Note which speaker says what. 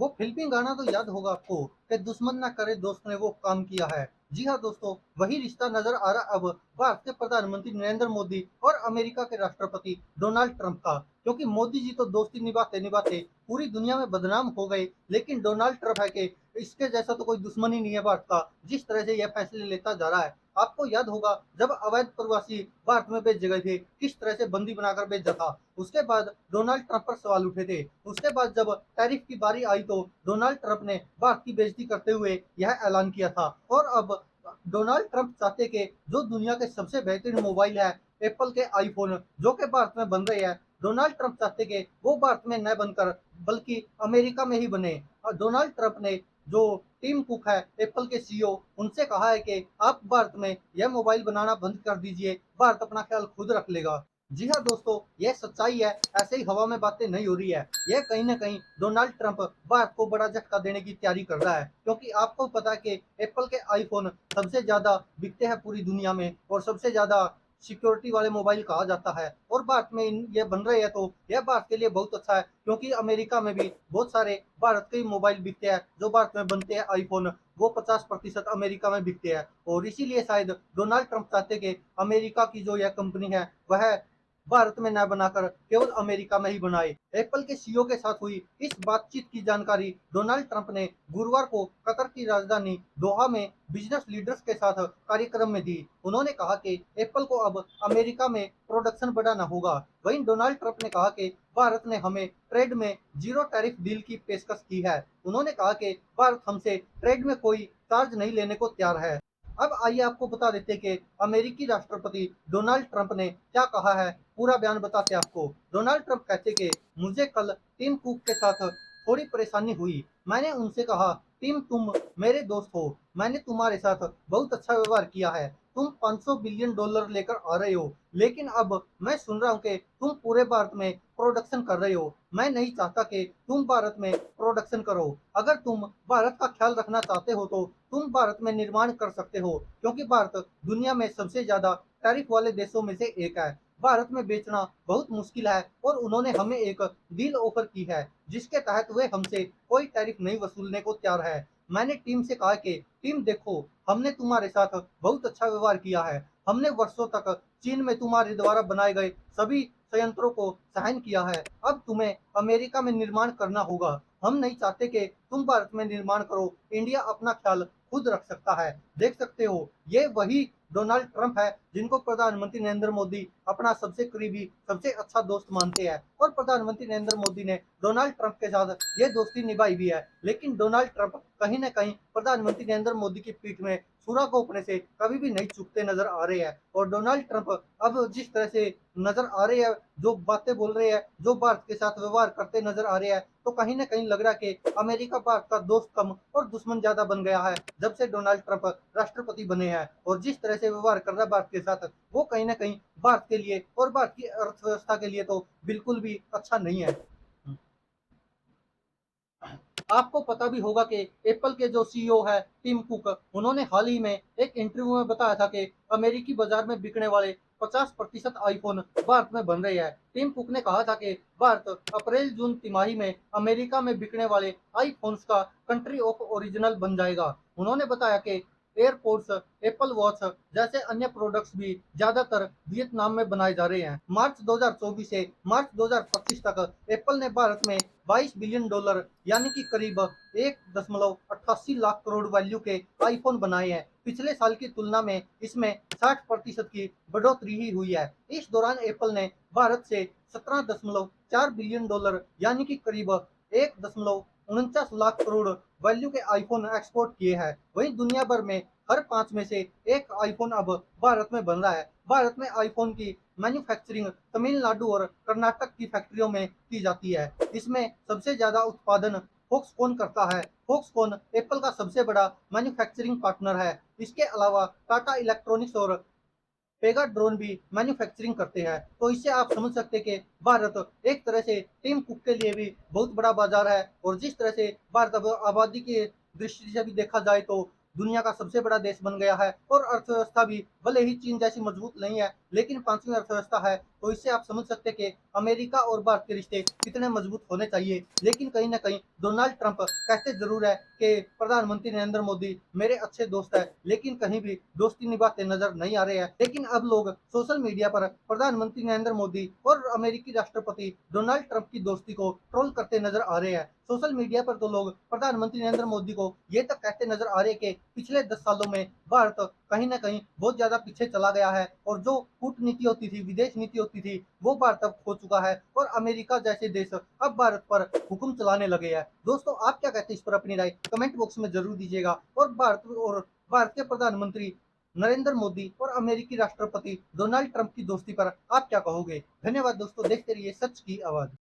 Speaker 1: वो फ़िल्मी गाना तो याद होगा आपको कि दुश्मन ना करे दोस्त ने वो काम किया है। जी हाँ दोस्तों, वही रिश्ता नज़र आ रहा अब भारत के प्रधानमंत्री नरेंद्र मोदी और अमेरिका के राष्ट्रपति डोनाल्ड ट्रंप का। क्योंकि मोदी जी तो दोस्ती निभाते-निभाते पूरी दुनिया में बदनाम हो गए, लेकिन डोनाल्ड ट्रंप है कि इसके जैसा तो कोई दुश्मन ही नहीं है भारत का, जिस तरह से यह फैसले लेता जा रहा है। आपको याद होगा जब अवैध प्रवासी भारत में भेजे गए थे, किस तरह से बंदी बनाकर भेजा था। उसके बाद डोनाल्ड ट्रंप पर सवाल उठे थे। उसके बाद जब टैरिफ की बारी आई तो डोनाल्ड ट्रंप ने भारत की बेइज्जती करते हुए यह ऐलान किया था। और अब डोनाल्ड ट्रंप चाहते कि जो दुनिया के सबसे बेहतरीन मोबाइल है एप्पल के आईफोन जो कि भारत में बन रहे हैं, डोनाल्ड ट्रंप चाहते कि वो भारत में न बनकर बल्कि अमेरिका में ही बने। और डोनाल्ड ट्रंप ने जो टिम कुक है एप्पल के सीईओ उनसे कहा है कि आप भारत में यह मोबाइल बनाना बंद कर दीजिए, भारत अपना ख्याल खुद रख लेगा। जी हाँ दोस्तों, यह सच्चाई है, ऐसे ही हवा में बातें नहीं हो रही है। यह कहीं न कहीं डोनाल्ड ट्रंप भारत को बड़ा झटका देने की तैयारी कर रहा है, क्योंकि आपको पता है कि एप्पल के आईफ़ोन सबसे ज़्यादा बिकते हैं पूरी दुनिया में और सबसे ज़्यादा सिक्योरिटी वाले मोबाइल कहा जाता है। और भारत में ये बन रहे हैं तो यह भारत के लिए बहुत अच्छा है, क्योंकि अमेरिका में भी बहुत सारे भारत के ही मोबाइल बिकते हैं, जो भारत में बनते हैं आईफ़ोन, वो 50% अमेरिका में बिकते हैं। और इसीलिए शायद डोनाल्ड ट्रंप चाहते कि अमेरिका की जो यह कंपनी है, वह भारत में न बनाकर केवल अमेरिका में ही बनाए। एप्पल के सीईओ के साथ हुई इस बातचीत की जानकारी डोनाल्ड ट्रंप ने गुरुवार को कतर की राजधानी दोहा में बिजनेस लीडर्स के साथ कार्यक्रम में दी। उन्होंने कहा कि एप्पल को अब अमेरिका में प्रोडक्शन बढ़ाना होगा। वहीं डोनाल्ड ट्रंप ने कहा कि भारत ने हमें ट्रेड में जीरो टैरिफ डील की पेशकश की है। उन्होंने कहा कि भारत हमसे ट्रेड में कोई चार्ज नहीं लेने को तैयार है। अब आइए आपको बता देते हैं कि अमेरिकी राष्ट्रपति डोनाल्ड ट्रंप ने क्या कहा है, पूरा बयान बताते हैं आपको। डोनाल्ड ट्रंप कहते कि मुझे कल टिम कुक के साथ थोड़ी परेशानी हुई। मैंने उनसे कहा, टिम तुम मेरे दोस्त हो, मैंने तुम्हारे साथ बहुत अच्छा व्यवहार किया है। तुम 500 बिलियन डॉलर लेकर आ रहे हो, लेकिन अब मैं सुन रहा हूँ कि तुम पूरे भारत में प्रोडक्शन कर रहे हो। मैं नहीं चाहता कि तुम भारत में प्रोडक्शन करो। अगर तुम भारत का ख्याल रखना चाहते हो तो तुम भारत में निर्माण कर सकते हो, क्योंकि भारत दुनिया में सबसे ज़्यादा टैरिफ वाले देशों में से एक है। भारत में बेचना बहुत मुश्किल है और उन्होंने हमें एक डील ऑफर की है, जिसके तहत वे हमसे कोई टैरिफ नहीं वसूलने को तैयार है। मैंने टीम से कहा कि टीम देखो, हमने तुम्हारे साथ बहुत अच्छा व्यवहार किया है। हमने वर्षों तक चीन में तुम्हारे द्वारा बनाए गए सभी संयंत्रों को सहन किया है। अब तुम्हें अमेरिका में निर्माण करना होगा। हम नहीं चाहते कि तुम भारत में निर्माण करो। इंडिया अपना ख्याल खुद रख सकता है। देख सकते हो, ये वही डोनाल्ड ट्रंप है जिनको प्रधानमंत्री नरेंद्र मोदी अपना सबसे करीबी, सबसे अच्छा दोस्त मानते हैं। और प्रधानमंत्री नरेंद्र मोदी ने डोनाल्ड ट्रंप के साथ ये दोस्ती निभाई भी है। लेकिन डोनाल्ड ट्रंप कहीं न कहीं प्रधानमंत्री नरेंद्र मोदी की पीठ में छुरा घोंपने से कभी भी नहीं चूकते नजर आ रहे हैं। और डोनाल्ड ट्रंप अब जिस तरह से नजर आ रहे हैं, जो बातें बोल रहे हैं, जो भारत के साथ व्यवहार करते नजर आ रहे हैं, तो कहीं न कहीं लग रहा है कि अमेरिका भारत का दोस्त कम और दुश्मन ज़्यादा बन गया है, जब से डोनाल्ड ट्रंप राष्ट्रपति बने हैं। और जिस तरह से व्यवहार कर रहा है भारत के साथ, वो कहीं न कहीं भारत के लिए और भारत की अर्थव्यवस्था के लिए तो बिल्कुल भी अच्छा नहीं है। आपको पता भी होगा कि एप्पल के जो सीईओ है टिम कुक, उन्होंने हाल ही में एक इंटरव्यू में बताया था कि अमेरिकी बाजार में बिकने वाले 50% आईफोन भारत में बन रहे हैं। टिम कुक ने कहा था कि भारत अप्रैल जून तिमाही में अमेरिका में बिकने वाले आईफोन्स का कंट्री ऑफ ओरिजिनल बन जाएगा। उन्होंने बताया कि एयरपोर्ट्स, एप्पल वॉच जैसे अन्य प्रोडक्ट्स भी ज्यादातर वियतनाम में बनाए जा रहे हैं। मार्च 2024 से मार्च 2025 तक एप्पल ने भारत में 22 बिलियन डॉलर यानी कि करीब 1.88 लाख करोड़ वैल्यू के आईफोन बनाए हैं। पिछले साल की तुलना में इसमें 60% की बढ़ोतरी ही हुई है। इस दौरान एप्पल ने भारत से 17.4 बिलियन डॉलर यानी कि करीब 1.49 लाख करोड़ वैल्यू के आईफोन एक्सपोर्ट किए हैं। वहीं दुनिया भर में हर 5 में से एक आईफोन अब भारत में बन रहा है। भारत में आईफोन की मैन्युफैक्चरिंग तमिलनाडु और कर्नाटक की फैक्ट्रियों में की जाती है। इसमें सबसे ज्यादा उत्पादन फॉक्सकॉन करता है। फॉक्सकॉन एप्पल का सबसे बड़ा मैन्युफैक्चरिंग पार्टनर है। इसके अलावा टाटा इलेक्ट्रॉनिक्स और पेगा ड्रोन भी मैन्युफैक्चरिंग करते हैं। तो इससे आप समझ सकते हैं कि भारत एक तरह से टिम कुक के लिए भी बहुत बड़ा बाजार है। और जिस तरह से भारत अब आबादी की दृष्टि से भी देखा जाए तो दुनिया का सबसे बड़ा देश बन गया है। और अर्थव्यवस्था भी भले ही चीन जैसी मजबूत नहीं है, लेकिन पांचवी अर्थव्यवस्था है, तो इससे आप समझ सकते हैं कि अमेरिका और भारत के रिश्ते कितने मजबूत होने चाहिए। लेकिन कहीं ना कहीं डोनाल्ड ट्रंप कहते जरूर है कि प्रधानमंत्री नरेंद्र मोदी मेरे अच्छे दोस्त है, लेकिन कहीं भी दोस्ती निभाते नजर नहीं आ रहे हैं। लेकिन अब लोग सोशल मीडिया पर प्रधानमंत्री नरेंद्र मोदी और अमेरिकी राष्ट्रपति डोनाल्ड ट्रंप की दोस्ती को ट्रोल करते नजर आ रहे हैं। सोशल मीडिया पर तो लोग प्रधानमंत्री नरेंद्र मोदी को ये तक कहते नजर आ रहे हैं कि पिछले 10 सालों में भारत कहीं ना कहीं बहुत ज्यादा पीछे चला गया है, और जो कूटनीति होती थी, विदेश नीति होती थी, वो भारत अब खो चुका है, और अमेरिका जैसे देश अब भारत पर हुक्म चलाने लगे हैं। दोस्तों, आप क्या कहते हैं इस पर अपनी राय कमेंट बॉक्स में जरूर दीजिएगा। और भारत के प्रधानमंत्री नरेंद्र मोदी और अमेरिकी राष्ट्रपति डोनाल्ड ट्रंप की दोस्ती पर आप क्या कहोगे? धन्यवाद दोस्तों, देखते रहिए सच की आवाज।